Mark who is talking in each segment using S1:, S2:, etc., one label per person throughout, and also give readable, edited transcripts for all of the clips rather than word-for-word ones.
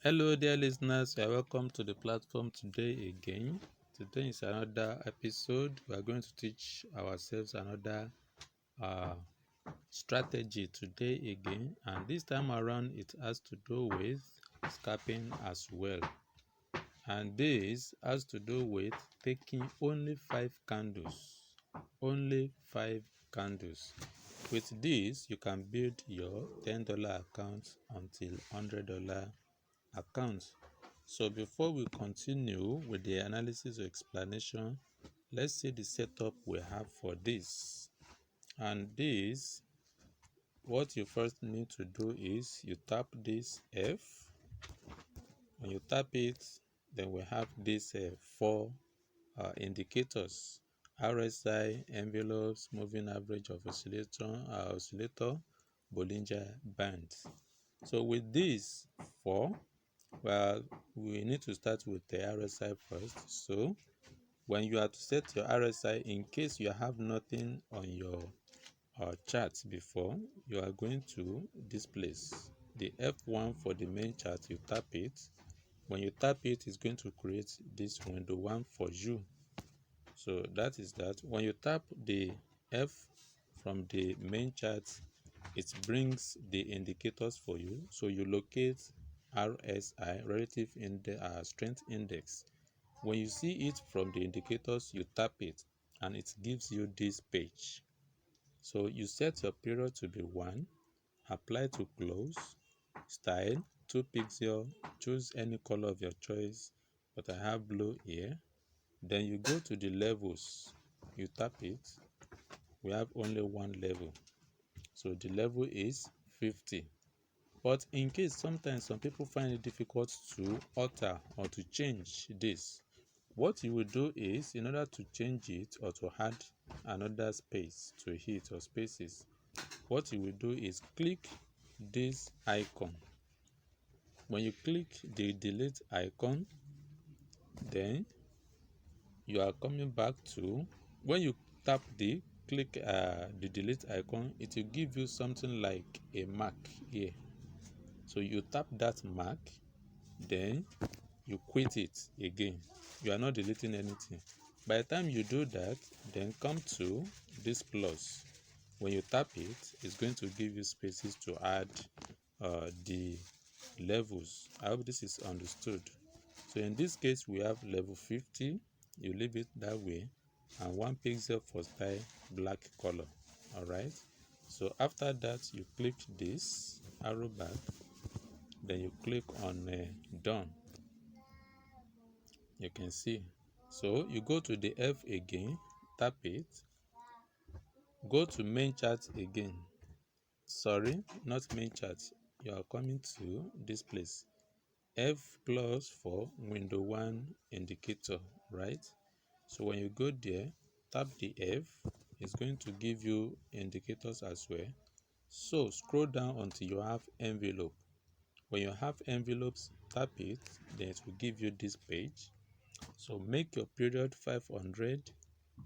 S1: Hello, dear listeners. You are welcome to the platform today again. Today is another episode. We are going to teach ourselves another uh, strategy today again, and this time around it has to do with scalping as well. And this has to do with taking only 5 candles. Only 5 candles. With this, you can build your $10 account until $100 account. So before we continue with the analysis or explanation, let's see the setup we have for this. And this, what you first need to do is you tap this F. When you tap it, then we have these 4 indicators: RSI, envelopes, moving average of oscillator, Bollinger Band. So with these 4, well, we need to start with the RSI first. So when you are to set your RSI, in case you have nothing on your chart before, you are going to this place, the F1 for the main chart. You tap it. When you tap it, it's going to create this window 1 for you. So that is that. When you tap the F from the main chart, it brings the indicators for you. So you locate RSI, relative strength index. When you see it from the indicators, you tap it and it gives you this page. So you set your period to be 1, apply to close, style 2 pixel, choose any color of your choice, but I have blue here. Then you go to the levels, you tap it. We have only one level, so the level is 50. But in case sometimes some people find it difficult to alter or to change this, what you will do is, in order to change it or to add another space to it or spaces, what you will do is click this icon. When you click the delete icon, then you are coming back to, when you tap the delete icon, it will give you something like a mark here. So you tap that mark, then you quit it again. You are not deleting anything. By the time you do that, then come to this plus. When you tap it, it's going to give you spaces to add the levels. I hope this is understood. So in this case, we have level 50. You leave it that way, and 1 pixel for style, black color. All right. So after that, you click this arrow back, then you click on done. You can see. So you go to the F again, tap it, go to main chart again. Sorry, not main chart. You are coming to this place. F plus for window 1 indicator, right? So when you go there, tap the F. It's going to give you indicators as well. So scroll down until you have envelope. When you have envelopes, tap it, then it will give you this page. So make your period 500,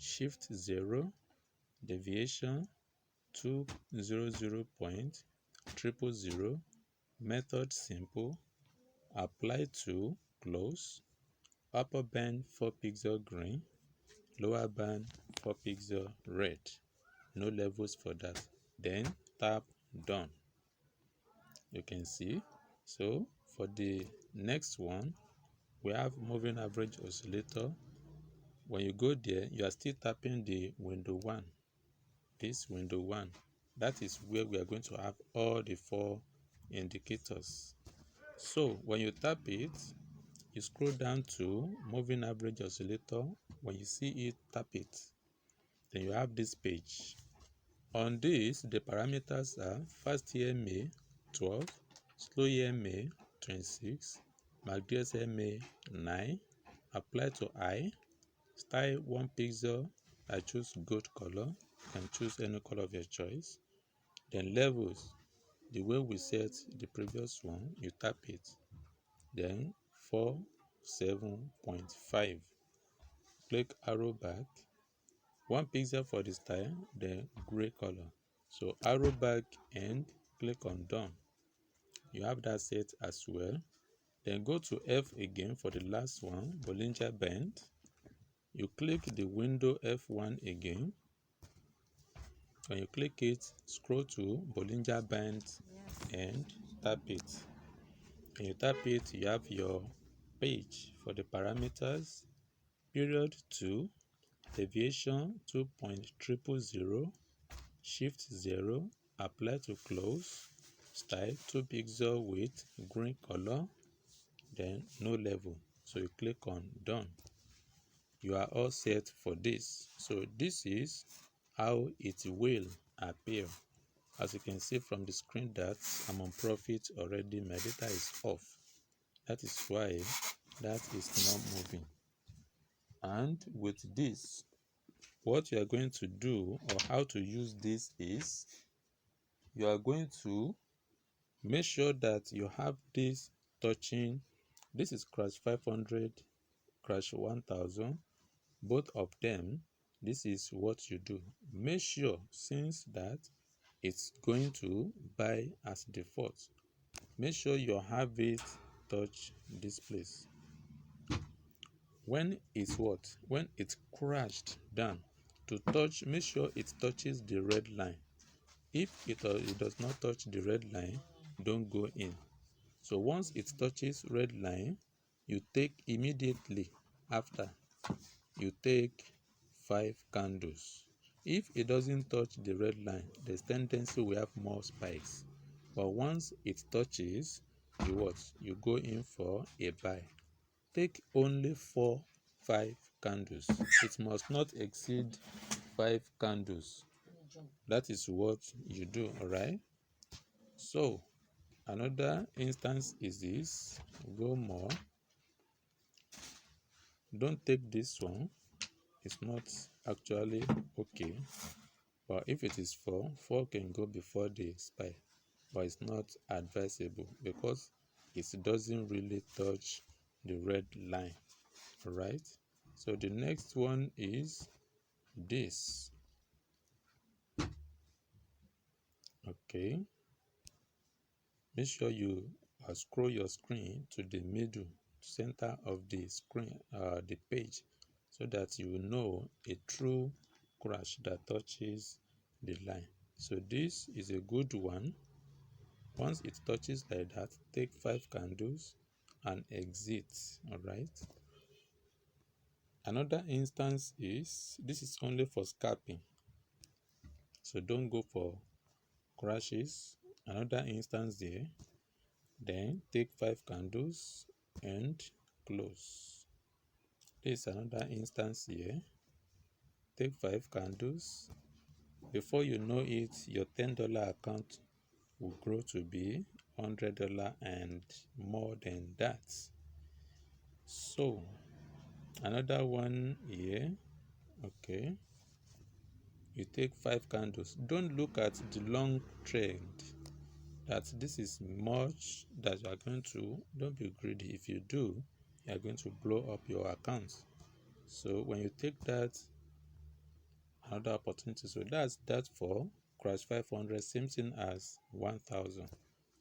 S1: shift 0, deviation 200.000, method simple, apply to close, upper band 4 pixel green, lower band 4 pixel red. No levels for that. Then tap done. You can see. So for the next one, we have moving average oscillator. When you go there, you are still tapping the window 1. This window 1. That is where we are going to have all the 4 indicators. So when you tap it, you scroll down to moving average oscillator. When you see it, tap it. Then you have this page. On this, the parameters are fast EMA 12, slow EMA 26, MACD EMA 9, apply to I, style 1 pixel. I choose gold color. You can choose any color of your choice. Then levels, the way we set the previous one, you tap it. Then 47.5. Click arrow back. 1 pixel for the style, then gray color. So arrow back and click on done. You have that set as well. Then go to F again for the last one, Bollinger Band. You click the window F1 again. When you click it, scroll to Bollinger Band and tap it. When you tap it, you have your page for the parameters. Period 2, deviation 2.000, shift 0, apply to close, style 2 pixel width, green color, then no level. So you click on done. You are all set for this. So this is how it will appear. As you can see from the screen that I'm on profit already, my data is off. That is why that is not moving. And with this, what you are going to do, or how to use this, is you are going to make sure that you have this touching. This is crash 500, crash 1000, both of them. This is what you do. Make sure, since that it's going to buy as default, make sure you have it touch this place. When it's what? When it's crashed down, to touch, make sure it touches the red line. If it does not touch the red line, don't go in. So once it touches red line, you take immediately after, you take 5 candles. If it doesn't touch the red line, there's tendency we have more spikes. But once it touches, you what? You go in for a buy. Take only 4-5 candles. It must not exceed 5 candles. That is what you do. All right. So another instance is this. Go more. Don't take this one. It's not actually okay. But if it is 4 can go before the spy. But it's not advisable because it doesn't really touch the red line. All right. So the next one is this. Okay. Make sure you scroll your screen to the middle center of the screen, the page, so that you will know a true crash that touches the line. So this is a good one. Once it touches like that, take 5 candles and exit. All right. Another instance is, this is only for scalping, so don't go for crashes. Another instance there, then take 5 candles and close. This is another instance here. Take 5 candles. Before you know it, your $10 account will grow to be $100 and more than that. So another one here. Okay, you take 5 candles. Don't look at the long trend that this is much that you are going to. Don't be greedy. If you do, you are going to blow up your account. So when you take that, another opportunity. So that's that for crash 500, same thing as 1000.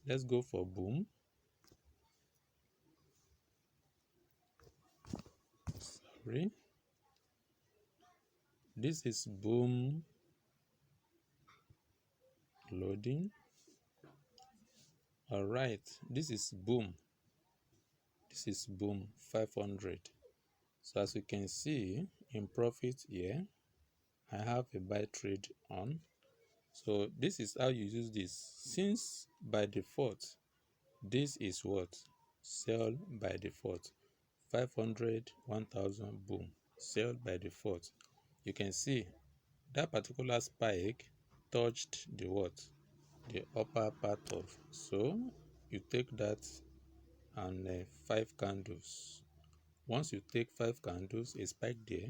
S1: Let's go for boom. Sorry, this is boom loading. All right, this is boom. This is boom 500. So as you can see in profit here, I have a buy trade on. So this is how you use this. Since by default this is what? Sell by default. 500, 1000, boom, sell by default. You can see that particular spike touched the what? The upper part of. So you take that and 5 candles. Once you take 5 candles, a spike there.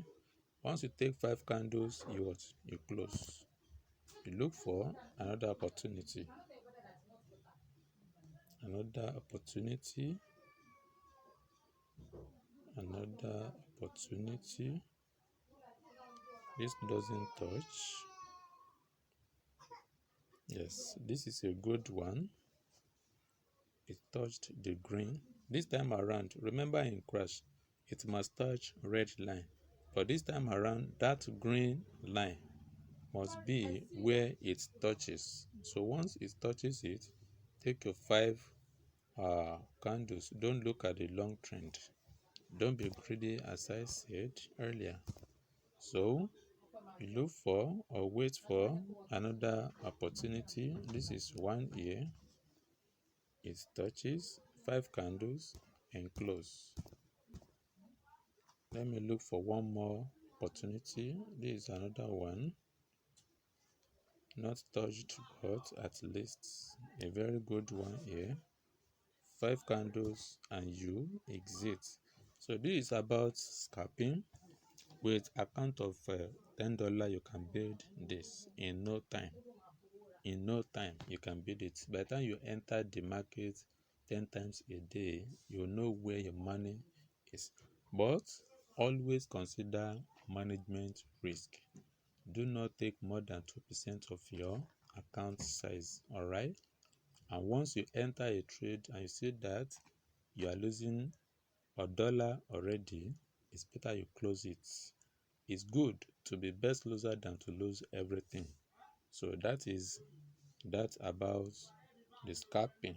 S1: Once you take 5 candles, you what? You close. You look for another opportunity. Another opportunity. Another opportunity. This doesn't touch. Yes, this is a good one. It touched the green. This time around, remember in crash, it must touch red line. But this time around, that green line must be where it touches. So once it touches it, take your 5 candles. Don't look at the long trend. Don't be greedy, as I said earlier. So you look for or wait for another opportunity. This is one here. It touches 5 candles and close. Let me look for one more opportunity. This is another one. Not touched, but at least a very good one here. 5 candles and you exit. So this is about scalping. With account of $10, you can build this in no time. In no time, you can build it. By the time you enter the market 10 times a day, you know where your money is. But always consider management risk. Do not take more than 2% of your account size. All right. And once you enter a trade and you see that you are losing $1 already, it's better you close it. It's good to be best loser than to lose everything. So that is that about the scalping.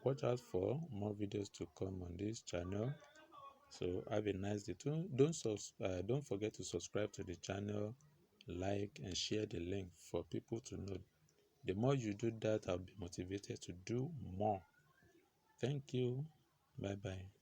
S1: Watch out for more videos to come on this channel. So have a nice day. Don't forget to subscribe to the channel, like and share the link for people to know. The more you do that, I'll be motivated to do more. Thank you. Bye bye.